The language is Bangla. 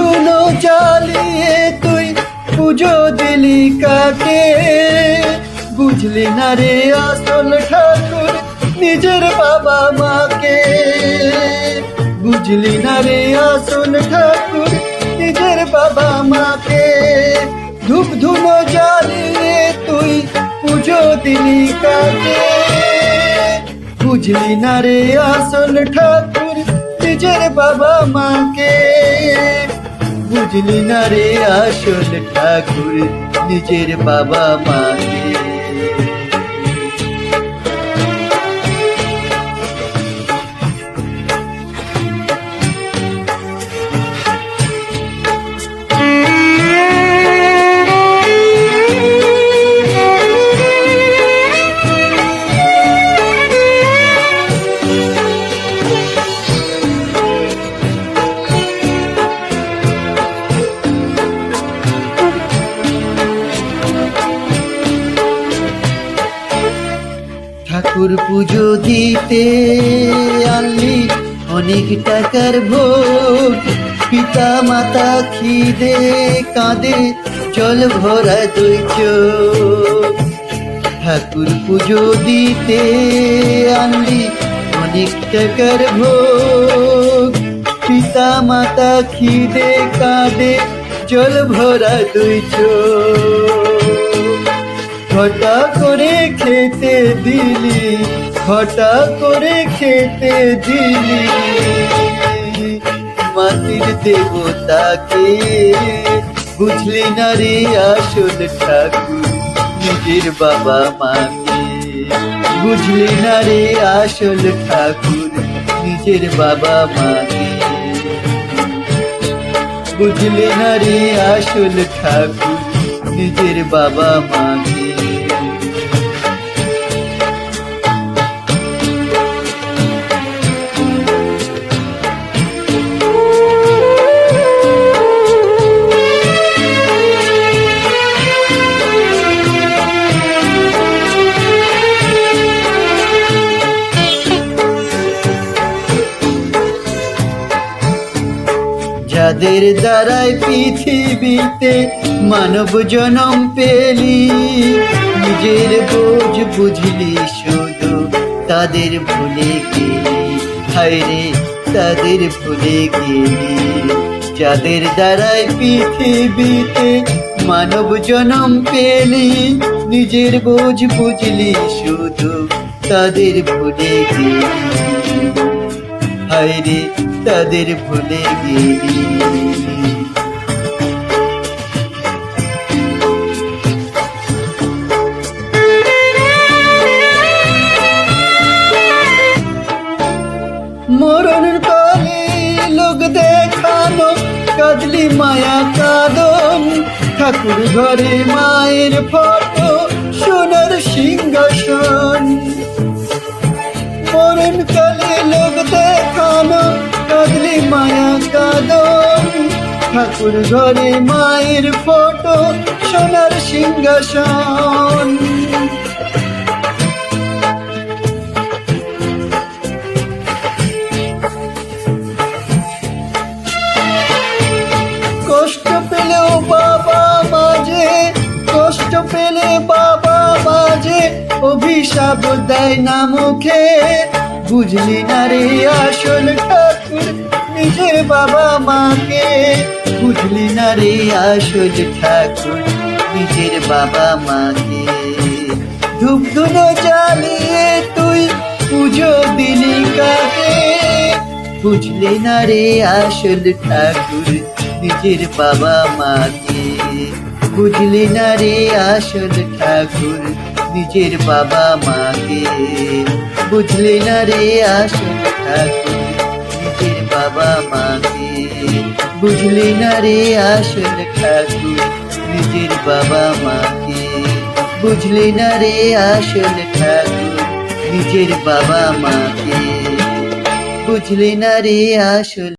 ধুনো জ্বালিয়ে তুই পুজো দিলি কাকে, বুঝলি না রে আসল ঠাকুর নিজের বাবা মাকে, বুঝলি না রে আসল ঠাকুর নিজের বাবা মাকে। ধূপ ধুনো জ্বালিয়ে তুই পুজো দিলি কাকে, বুঝলি না রে আসল ঠাকুর নিজের বাবা মাকে, বুঝলি না রে আসল ঠাকুর নিজের বাবা মাকে। ঠাকুর পুজো দিতে আনলি অনেক টাকার ভোগ, পিতা মাতা খিদে কাঁদে জল ভরা দুই চোখ। ঠাকুর পুজো দিতে আনলি অনেক টাকার ভোগ, পিতা মাতা খিদে কাঁদে জল ভরা দুই চোখ। ঘটা করে খেতে দিলি, ঘটা করে খেতে দিলি মাটির দেবতাকে, বুঝলি না রে আসল ঠাকুর নিজের বাবা মাকে, বুঝলি না রে আসল ঠাকুর নিজের বাবা মাকে, বুঝলি না রে আসল ঠাকুর নিজের বাবা মাকে। যাদের দ্বারাই পৃথিবীতে মানব জনম পেলি, নিজের বোঝ বুঝলি শুধু তাদের ভুলে গেলি, হায় রে তাদের ভুলে গেলি। যাদের দ্বারাই পৃথিবীতে মানব জনম পেলি, নিজের বোঝ বুঝলি শুধু তাদের ভুলে গেলি, হায় রে তাদের ভুলে গেলি। মরণের কালে লোক দেখানো কাঁদলি মায়া কাঁদন, ঠাকুর ঘরে মায়ের ফটো সোনার সিংহাসন। মরণ কালে লোক দেখানো কাঁদলি মায়া কাঁদন, ঠাকুর ঘরে মায়ের ফটো সোনার সিংহাসন। কষ্ট পেলেও বাবা মাঝে, কষ্ট পেলে বাবা মাঝে অভিশাপ দেয় না মুখে, বুঝলি না রে আসল ঠাকুর নিজের বাবা মাকে, বুঝলি না রে আসল ঠাকুর নিজের বাবা মাকে। ধূপ ধুনো জ্বালিয়ে তুই পুজো দিলি কাকে, বুঝলি না রে আসল ঠাকুর নিজের বাবা মাকে, বুঝলি না রে আসল ঠাকুর নিজের বাবা মাকে, বুঝলি না রে আসল ঠাকুর নিজের বাবা মাকে, বুঝলি না রে আসল ঠাকুর নিজের বাবা মাকে, বুঝলি না রে আসল ঠাকুর নিজের বাবা মাকে, বুঝলি না রে আসল।